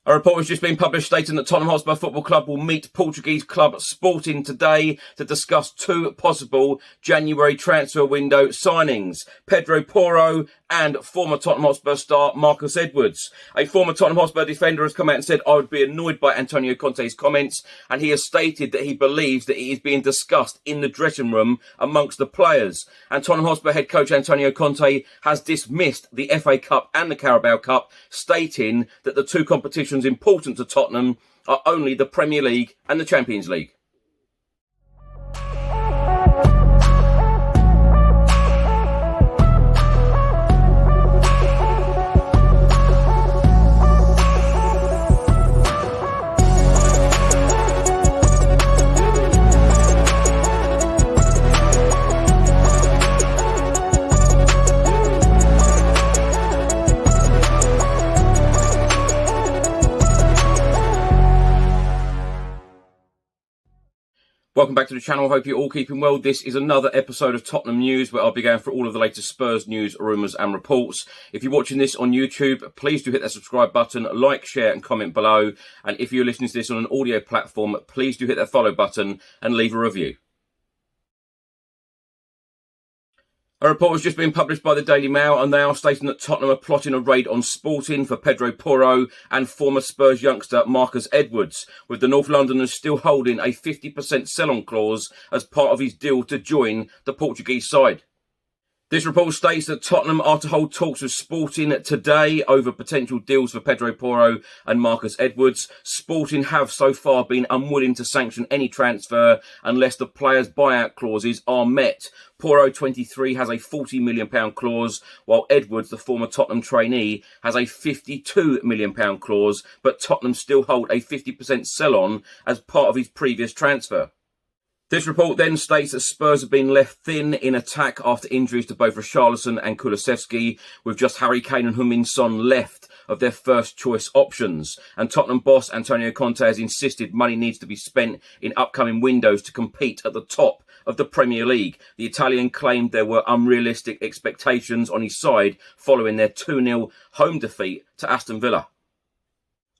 A report has just been published stating that Tottenham Hotspur Football Club will meet Portuguese club Sporting today to discuss two possible January transfer window signings: Pedro Porro and former Tottenham Hotspur star Marcus Edwards. A former Tottenham Hotspur defender has come out and said, "I would be annoyed by Antonio Conte's comments," and he has stated that he believes that it is being discussed in the dressing room amongst the players. And Tottenham Hotspur head coach Antonio Conte has dismissed the FA Cup and the Carabao Cup, stating that the two competitions important to Tottenham are only the Premier League and the Champions League. Welcome back to the channel. Hope you're all keeping well. This is another episode of Tottenham News, where I'll be going through all of the latest Spurs news, rumours and reports. If you're watching this on YouTube, please do hit that subscribe button, like, share and comment below. And if you're listening to this on an audio platform, please do hit that follow button and leave a review. A report has just been published by the Daily Mail, and they are stating that Tottenham are plotting a raid on Sporting for Pedro Porro and former Spurs youngster Marcus Edwards, with the North Londoners still holding a 50% sell-on clause as part of his deal to join the Portuguese side. This report states that Tottenham are to hold talks with Sporting today over potential deals for Pedro Porro and Marcus Edwards. Sporting have so far been unwilling to sanction any transfer unless the players' buyout clauses are met. Porro, 23, has a £40 million clause, while Edwards, the former Tottenham trainee, has a £52 million clause, but Tottenham still hold a 50% sell-on as part of his previous transfer. This report then states that Spurs have been left thin in attack after injuries to both Richarlison and Kulusevski, with just Harry Kane and Heung-min Son left of their first choice options. And Tottenham boss Antonio Conte has insisted money needs to be spent in upcoming windows to compete at the top of the Premier League. The Italian claimed there were unrealistic expectations on his side following their 2-0 home defeat to Aston Villa.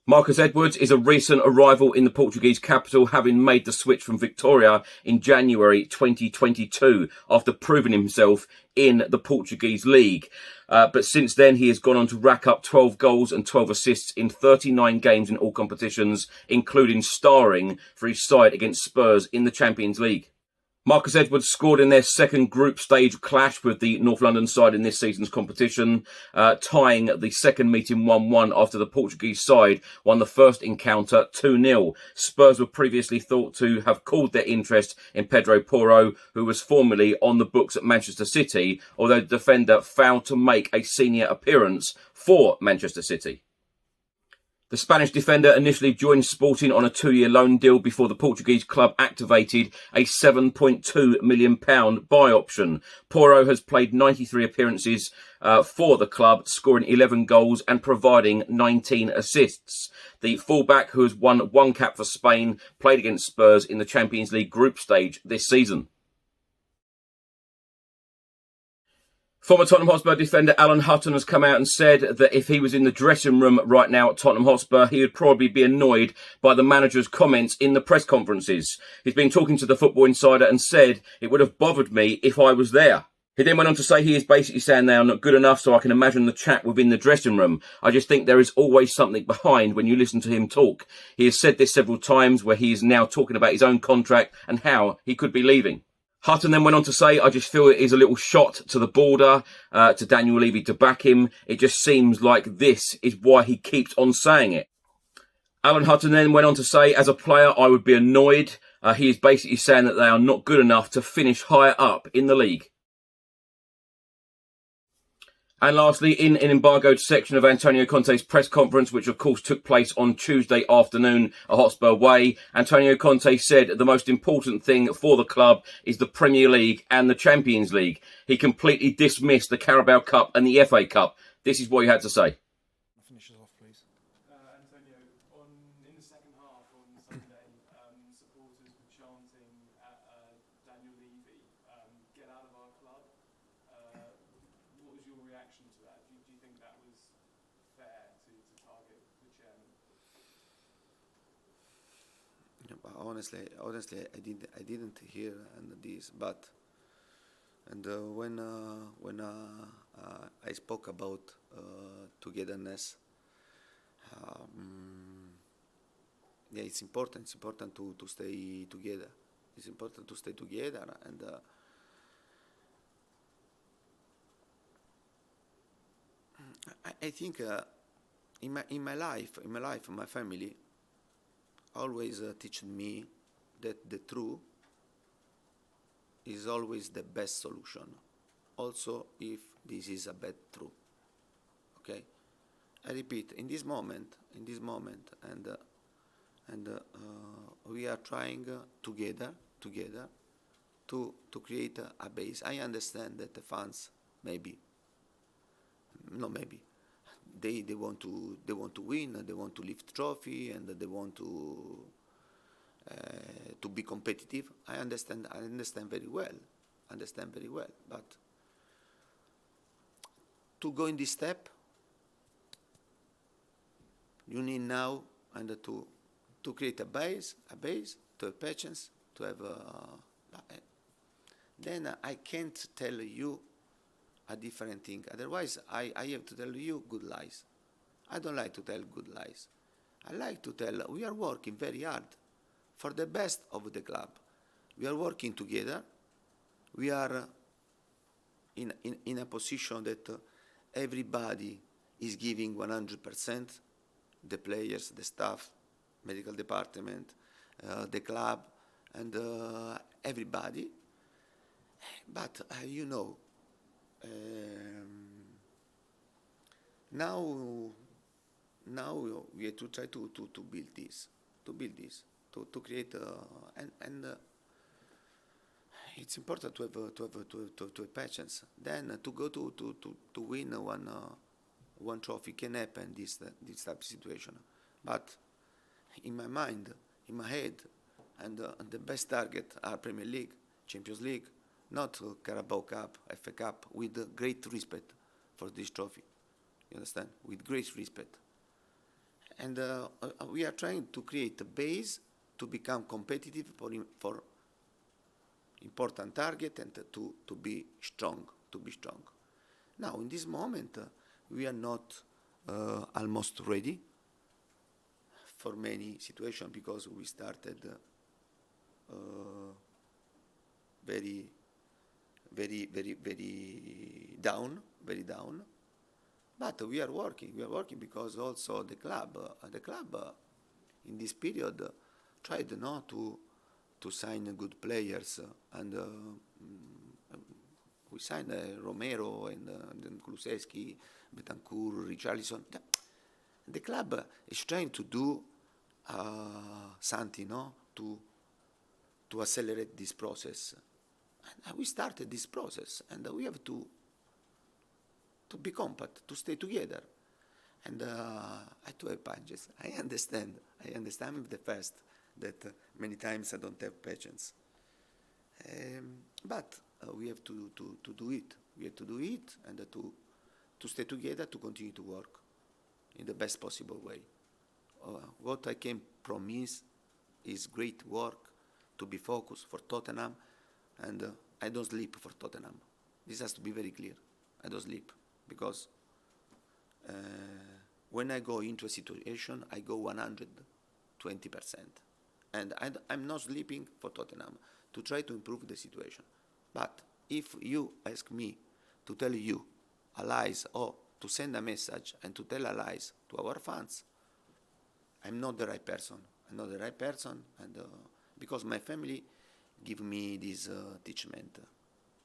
Marcus Edwards is a recent arrival in the Portuguese capital, having made the switch from Victoria in January 2022 after proving himself in the Portuguese league. But since then, he has gone on to rack up 12 goals and 12 assists in 39 games in all competitions, including starring for his side against Spurs in the Champions League. Marcus Edwards scored in their second group stage clash with the North London side in this season's competition, tying the second meeting 1-1 after the Portuguese side won the first encounter 2-0. Spurs were previously thought to have called their interest in Pedro Porro, who was formerly on the books at Manchester City, although the defender failed to make a senior appearance for Manchester City. The Spanish defender initially joined Sporting on a 2-year loan deal before the Portuguese club activated a £7.2 million buy option. Porro has played 93 appearances for the club, scoring 11 goals and providing 19 assists. The fullback, who has won one cap for Spain, played against Spurs in the Champions League group stage this season. Former Tottenham Hotspur defender Alan Hutton has come out and said that if he was in the dressing room right now at Tottenham Hotspur, he would probably be annoyed by the manager's comments in the press conferences. He's been talking to the Football Insider and said, "It would have bothered me if I was there." He then went on to say he is basically saying they are not good enough, so I can imagine the chat within the dressing room. "I just think there is always something behind when you listen to him talk." He has said this several times, where he is now talking about his own contract and how he could be leaving. Hutton then went on to say, "I just feel it is a little shot to the border, to Daniel Levy to back him. It just seems like this is why he keeps on saying it." Alan Hutton then went on to say, "As a player, I would be annoyed." He is basically saying that they are not good enough to finish higher up in the league. And lastly, in an embargoed section of Antonio Conte's press conference, which of course took place on Tuesday afternoon at Hotspur Way, Antonio Conte said the most important thing for the club is the Premier League and the Champions League. He completely dismissed the Carabao Cup and the FA Cup. This is what he had to say. Finish us off, please. Antonio, in the second half on Sunday, supporters were chanting at Daniel Levy, "Get out of our club." What was your reaction to that? Do you think that was fair to target the chairman? honestly, I didn't hear this, but when I spoke about togetherness, yeah, it's important. It's important to stay together. It's important to stay together, and I think in my life, my family always teach me that the truth is always the best solution, also if this is a bad truth. Okay, I repeat, in this moment, and we are trying together to create a base. I understand that the fans maybe they want to win, they want to lift trophy, and they want to be competitive. I understand very well, but to go in this step, you need now and to create a base, to have patience, to have. Then I can't tell you a different thing. Otherwise, I have to tell you good lies. I don't like to tell good lies. I like to tell we are working very hard for the best of the club. We are working together. We are in a position that everybody is giving 100%, the players, the staff, medical department, the club, and everybody. But now we have to try to build this, to create, and it's important to have patience. Then to go to win one trophy can happen this type of situation. But in my mind, in my head, and the best target are Premier League, Champions League, not Carabao Cup, FA Cup, with great respect for this trophy. You understand? With great respect. And we are trying to create a base to become competitive for important target and to be strong. Now, in this moment, we are not almost ready for many situations because we started very down. But we are working because also the club in this period tried not to sign good players, and we signed Romero and Kulusevski, Betancourt, Richarlison. The club is trying to do something, to accelerate this process. And we started this process, and we have to be compact, to stay together. And I do have patience. I understand. I'm the first that many times I don't have patience. But we have to do it. We have to do it, and to stay together, to continue to work in the best possible way. What I can promise is great work, to be focused for Tottenham, and I don't sleep for Tottenham. This has to be very clear. I don't sleep because when I go into a situation, I go 120%. And I'm not sleeping for Tottenham to try to improve the situation. But if you ask me to tell you a lies or to send a message and to tell a lies to our fans, I'm not the right person. And because my family give me this teachment.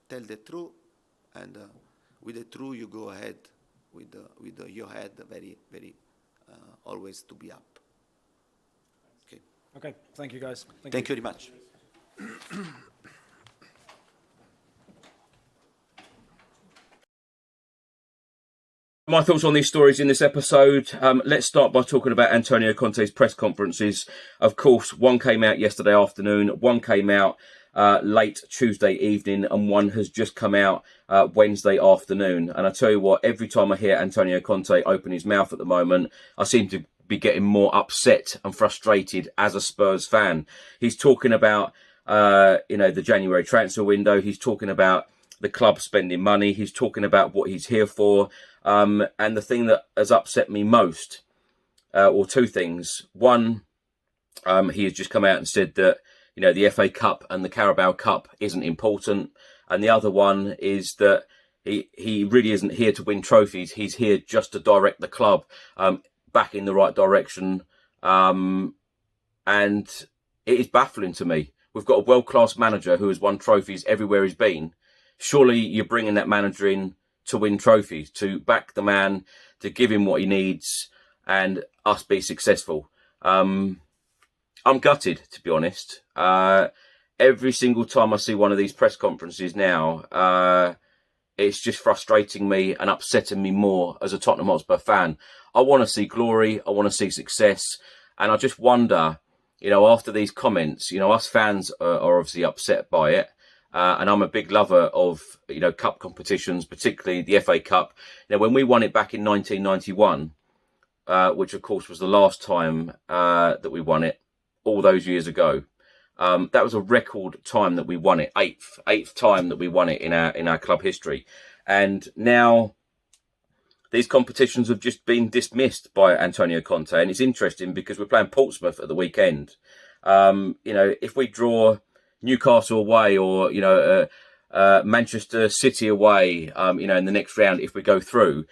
Tell the truth, and with the truth you go ahead with your head very, very always to be up. Okay, thank you guys. Thank you very much. My thoughts on these stories in this episode. Let's start by talking about Antonio Conte's press conferences. Of course, one came out yesterday afternoon, one came out late Tuesday evening, and one has just come out Wednesday afternoon. And I tell you what, every time I hear Antonio Conte open his mouth at the moment, I seem to be getting more upset and frustrated as a Spurs fan. He's talking about, the January transfer window. He's talking about the club spending money. He's talking about what he's here for. And the thing that has upset me most, or two things. One, he has just come out and said that, the FA Cup and the Carabao Cup isn't important. And the other one is that he really isn't here to win trophies. He's here just to direct the club back in the right direction. And it is baffling to me. We've got a world-class manager who has won trophies everywhere he's been. Surely you're bringing that manager in to win trophies, to back the man, to give him what he needs, and us be successful. I'm gutted, to be honest. Every single time I see one of these press conferences now, it's just frustrating me and upsetting me more as a Tottenham Hotspur fan. I want to see glory. I want to see success. And I just wonder, after these comments, us fans are obviously upset by it. And I'm a big lover of, cup competitions, particularly the FA Cup. When we won it back in 1991, which of course was the last time that we won it, all those years ago, that was a record time that we won it, eighth time that we won it in our club history. And now these competitions have just been dismissed by Antonio Conte, and it's interesting because we're playing Portsmouth at the weekend. If we draw Newcastle away or Manchester City away, in the next round, if we go through,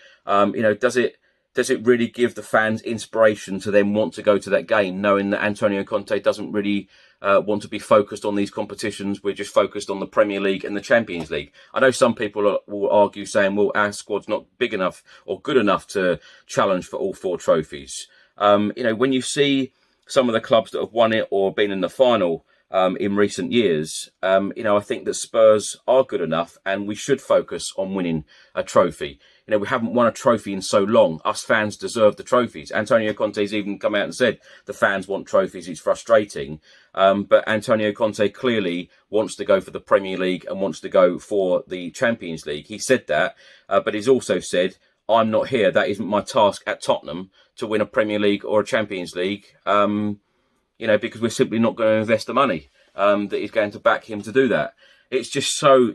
does it really give the fans inspiration to then want to go to that game, knowing that Antonio Conte doesn't really want to be focused on these competitions? We're just focused on the Premier League and the Champions League. I know some people will argue saying, well, our squad's not big enough or good enough to challenge for all 4 trophies. When you see some of the clubs that have won it or been in the final in recent years, I think that Spurs are good enough and we should focus on winning a trophy. We haven't won a trophy in so long. Us fans deserve the trophies. Antonio Conte's even come out and said the fans want trophies. It's frustrating. But Antonio Conte clearly wants to go for the Premier League and wants to go for the Champions League. He said that, but he's also said, I'm not here. That isn't my task at Tottenham to win a Premier League or a Champions League, because we're simply not going to invest the money that is going to back him to do that. It's just so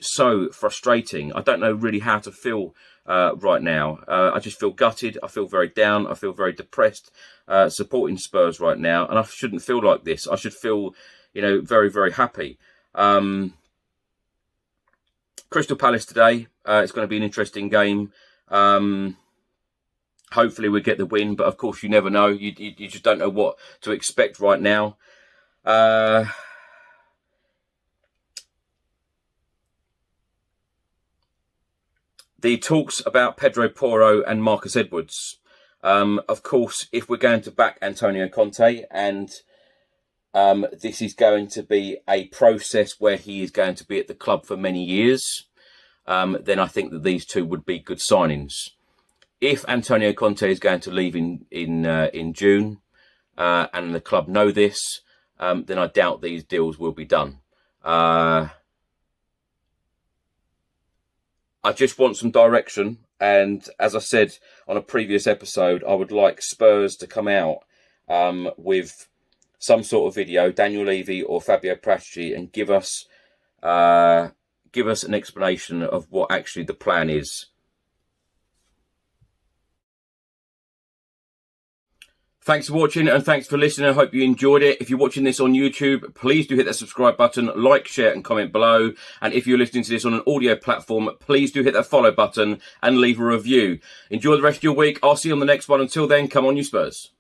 frustrating. I don't know really how to feel right now. I just feel gutted. I feel very down. I feel very depressed supporting Spurs right now. And I shouldn't feel like this. I should feel, very, very happy. Crystal Palace today. It's going to be an interesting game. Hopefully we get the win. But of course, you never know. You just don't know what to expect right now. The talks about Pedro Porro and Marcus Edwards. Of course, if we're going to back Antonio Conte and this is going to be a process where he is going to be at the club for many years, then I think that these two would be good signings. If Antonio Conte is going to leave in June and the club know this, then I doubt these deals will be done. I just want some direction, and as I said on a previous episode, I would like Spurs to come out with some sort of video, Daniel Levy or Fabio Paratici, and give us an explanation of what actually the plan is. Thanks for watching and thanks for listening. I hope you enjoyed it. If you're watching this on YouTube, please do hit that subscribe button, like, share and comment below. And if you're listening to this on an audio platform, please do hit that follow button and leave a review. Enjoy the rest of your week. I'll see you on the next one. Until then, come on you Spurs.